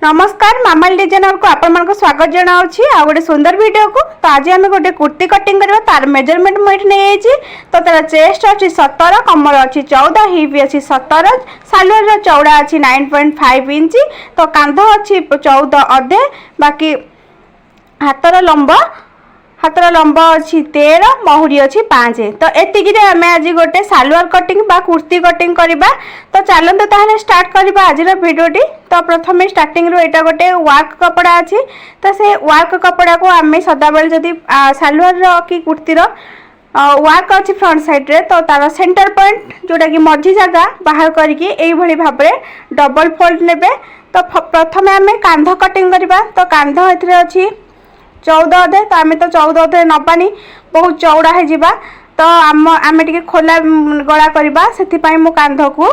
नमस्कार मामाल डिजाइनर को आपण मन को स्वागत जनाऊँगी आ गोटे सुंदर वीडियो को। तो आज आम गोटे कुर्ती कटिंग करवा तार मेजरमेंट मुझे नहीं तो तार चेस्ट अच्छी 17, कमर अच्छी 14, हिप अच्छी 17, सालुआर चौड़ा अच्छी 9.5 इंच, तो कांध अच्छी 14 अधे, बाकी हाथर लंब अच्छी 13, महुरी अच्छी 5। तो एतिक आम आज गोटे सालुआर कटिंग बा कुर्ती कटिंग करवा। तो चलते ताहले स्टार्ट करवा आज वीडियोटी। तो प्रथम स्टार्टिंग रो एटा गोटे वर्क कपड़ा अच्छी, तो से वर्क कपड़ा को आम सदा बेले जदि सालुआर कि कुर्तीर वर्क अच्छी फ्रंट साइड रे, तो तार सेंटर पॉइंट जोटा कि मझी जगह बाहर करके एभली भाव में डबल फोल्ड नेबे। तो प्रथम आम कांध कटिंग करवा। तो कांध एथिरे अच्छी 14 अधे, तो आम तो 14 अधे नबानी बहुत चौड़ा है जिबा। तो आम टे खोला गला करवा से मु कांध को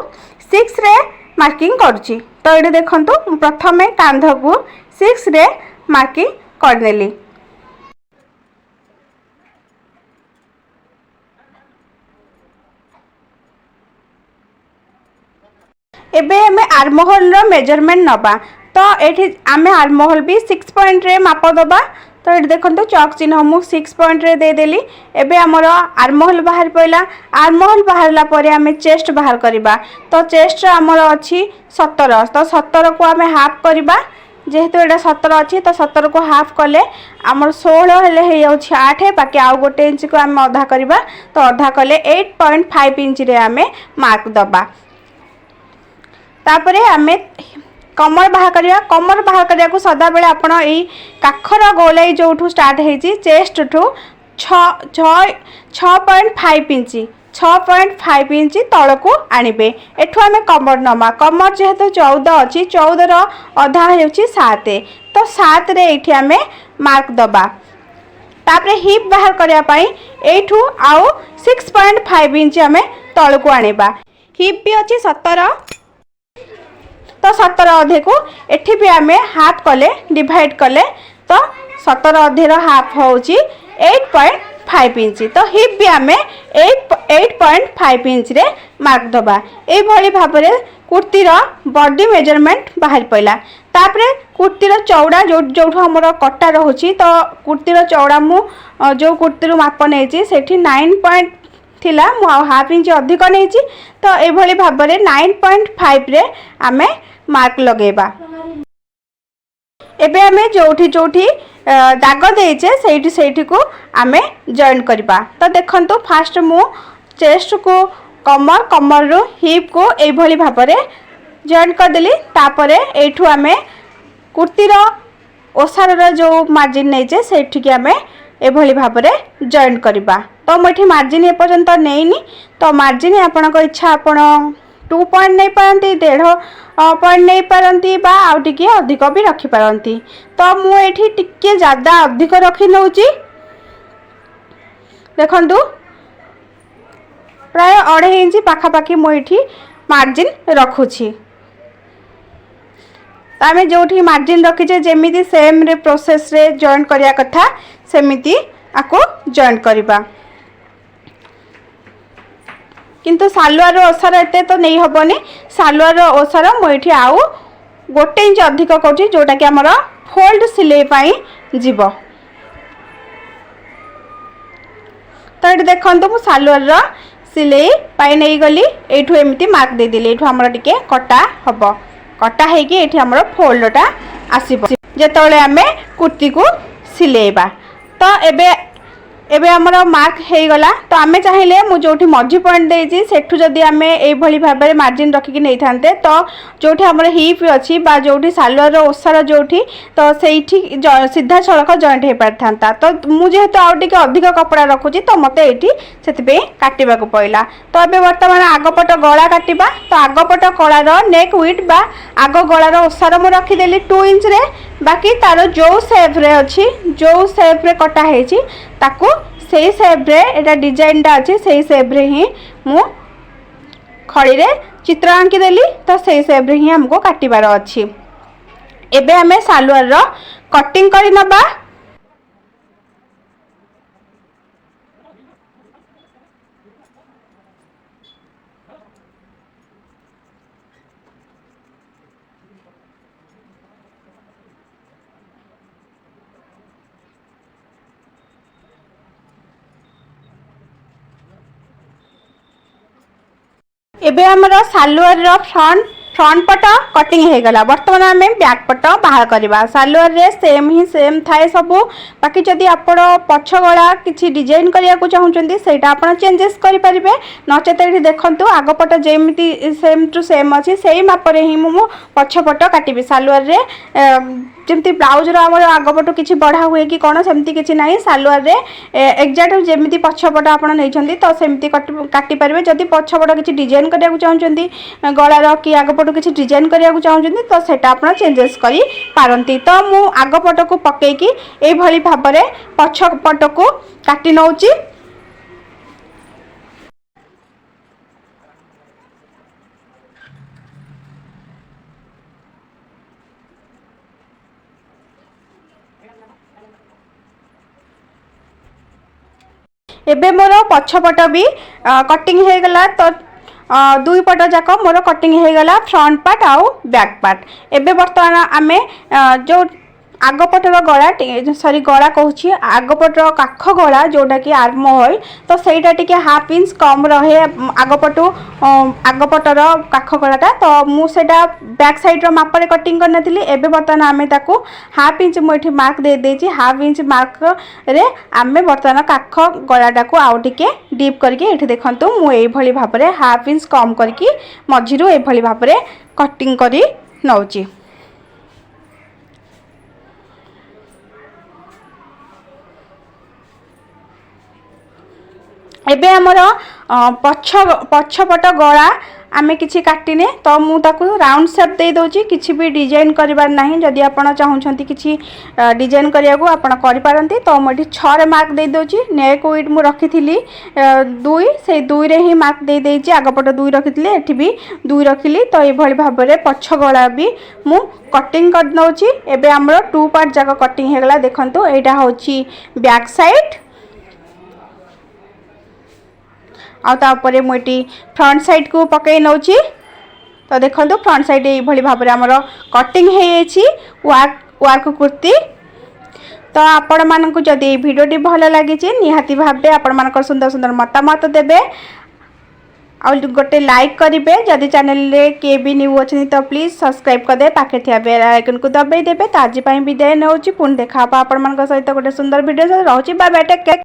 6 रे मार्किंग करुच्ची। तो ये देखु प्रथम कांध को 6 रे मार्किंग करनेली। एबे हमें आर्महोल रो मेजरमेंट नबा। तो ये आम आर्महोल भी 6 पॉइंट रे माप दबा। तो ये देखो चक चिन्ह मु 6 पॉइंट रे देदेली। एबे हमर आर्महोल बाहर पड़ा। आर्महोल बाहरला परे आम चेस्ट बाहर करवा। तो चेस्ट आमर अच्छी 17, तो 17 को आम हाफ करवा। जेहेतु ये 17 अच्छी, तो 17 को हाफ कले आमर 16 हेले 8, बाकी आउ गोटे इंच को आम अधा करवा। तो अधा कले 8.5 इंच रे आम मार्क दबा। तापरे आमे कमर बाहर करवा। कमर बाहर करने को सदा बेले आपण यही काखर गोलाई जो स्टार्ट होती चेस्ट ठू 6.5 इंच 6.5 इंच तल को आणबे। एठू आम कमर नमा। कमर जेहेतु 14 अच्छी, 14 अधा हो 7, तो 7 रे ये आम मार्क दबा। तापरे हिप बाहर करने एठू आउ 6.5 इंच आम तल को आणबा। हिप भी अच्छी 17, तो 17 अधे को एठी भी आम हाफ कले डिवाइड कले, तो 17 अधे हाफ हूँ 8.5 इंच। तो हिप भी आम 8.5 इंच रे मार्क दबा। ये भाव में कुर्तीर बॉडी मेजरमेंट बाहर पड़ा। तापरे कुर्तीर चौड़ा जो आमर कटा रोचे, तो कुर्तीर चौड़ा मु जो कुर्ती माप नहीं सेठी 9 थिला, मु हाफ इंच अधिक नहीं। तो ये भाव में 9.5 रे आमे मार्क लगेबा। एबे आमे जोठी जोठी दाग देचे सेठी को आमे जॉइन करबा। तो देखंतु फास्ट मु चेस्ट को कमर रो हिप को एभली भाव में जॉइन कर देली। तापरे एठू आमे कुर्तीर ओसार जो मार्जिन नहींचे सेठी के आमे एभली भाव में जॉइन करबा। तो मुझे मार्जिन एपर्यंत नहीं, तो मार्जिन आपन इच्छा आपण 2 पॉइंट नहीं पारती, 1.5 पॉइंट नहीं पारती, बा आउ टिके अधिक भी रखी पारती। तो मुझे टिके ज्यादा अधिक रखी नौची। देखंतु प्राय 2.5 इंच पाखापाखि मुझे मार्जिन रखुची। तो आम जो मार्जिन रखीचे जमीती सेम रे प्रोसेस रे जॉइन करिया कथा सेमिति आको जॉइन करवा। किंतु सालुआर ओसार एते तो नहीं हबनी। सालुआर ओसार मुझे आउ 1 इंच अधिक करुँची, जोटा कि आमर फोल्ड सिलाई पाई जीव। तो ये देखो मु सालुआर सिलाई पाई नहीं गली। एठू एमती मार्क दे देली। एठू हमर टिके कटा हबो। कटा है कि एठी हमर फोल्डटा आसीबो जेतोले आमे कुर्ती को सिलेबा। तो एबे हमर मार्क हो गला। तो आमे चाहिए मु जोठी मझी पॉइंट देजी सेठू जदी आमे एभली भाव में मार्जिन रखिक नहीं थांते, तो जोठी हमर हिप अच्छी बा जोठी सालुआर ओसार जोठी, तो सेठी सीधा सड़क जॉइंट हो पारथांता। तो मु जेहेतु आउ टिके अधिक कपड़ा रखुची, तो मते एठी सेतिबे काटिबा को पइला। तो एबे वर्तमान आगपट गला काटिबा। तो आगपट कलार नेक विड्थ बा आग गलार ओसार मु रखी देली 2 इंच रे। बाकी तार जो शेप रे अच्छी, जो शेप रे कटा हेची ताकू सेही शेप रे एटा डिजाइन टा अच्छी, सेही शेप रे ही मु खड़ी रे चित्र आंकी देली। तो सेही शेप रे ही हमको काटिबार अच्छी। एबे हमें सालुआर रो कटिंग करी नबा। एबे हमर सालुआर रो फ्रंट पट कटिंग हो गला। बर्तमान आम बैक पट बाहर करवा। सालुआर रे सेम थाए सबू। बाकी जदि आप पछ गला किसी डिजाइन करने को चाहते ସେଇଟା ଆପଣ चेंजेस करेंगे। नचेत ये देखो आगपट जमी सेम टू सेम अच्छी से मापर ही मु पछपट काटि। सालुआर रे जमी ब्लाउज आमर आगपटू किसी बढ़ा हुए कि कौन सेमती किसी ना। सालुआर रे एक्जाक्ट जमी पछपट आप नहीं तो सेमती काटिपारे। जदि पछपट किसी डिजाइन करने को चाहते गलार कि आगपटू किसी डिजाइन करने को चाहते तो सेटा आप चेंजेस करी पारंती। तो मु आगपट को पकईकी ये भाव में पछपट को काटि नौची। एबे मोर पछपट भी कटिंग हो गला। तो दुई पट जाक मोर कटिंग हो गला फ्रंट पार्ट आउ बैक पार्ट। एबे बर्तमान आमे जो आगपटर गला सॉरी गला कहूँ आगपटर काख गला जोटा कि आर्म होल तो सहीटा टी हाफ इंच कम रहे आगपटू आगपटर काख गलाटा। तो मुझे बैक साइड मापर कटिंग करनी। एबे बर्तमान आमे ताकू हाफ इंच मुझे मार्क दे देछि। हाफ इंच मार्क रे आमे बर्तमान काख गलाटा को आउ टिके डीप करके ये देखंतु मुझे भाव में हाफ इंच कम करके मझिरू ये भाव में कटिंग करी नौची। एबे हमर पछपट गला आमे किछि काटिने तो मु ताकू राउंड शेप दे दोची। किछि भी डिजाइन करिबार नाही। जदि आपण चाहुछंती किछि डिजाइन करिया को आपण करि पारंती। तो मु एठी 6 रे मार्क दे दोची। नेक विड्थ मु रखिथिली 2 से 2 रे ही मार्क दे देची। आगपट 2 रखिथिली एठी भी 2 रखिली। तो ए भली भाव रे पछ गला भी मु कटिंग कर नौची। एबे हमर 2 पार्ट जाक कटिंग हे गला। देखंतु एटा होची बैक साइड आउे मुझे फ्रंट साइड को पकई नौची। तो देखो फ्रंट साइड ये भाव में आमर कटिंग वर्क कुर्ती। तो आपण मानक जदि भिडियोटी भल लगी निहाती भावे आपण सुंदर सुंदर मतामत देवे और गोटे लाइक करेंगे। जदि चैनल रे किए भी न्यू अच्छी तो प्लीज सब्सक्राइब करदे पाखे थी बेल आइकन को दबाई देवे। तो आज विदाय नौची पुणी देखा आपण सहित गोटे सुंदर वीडियो रोचे। Bye bye take care.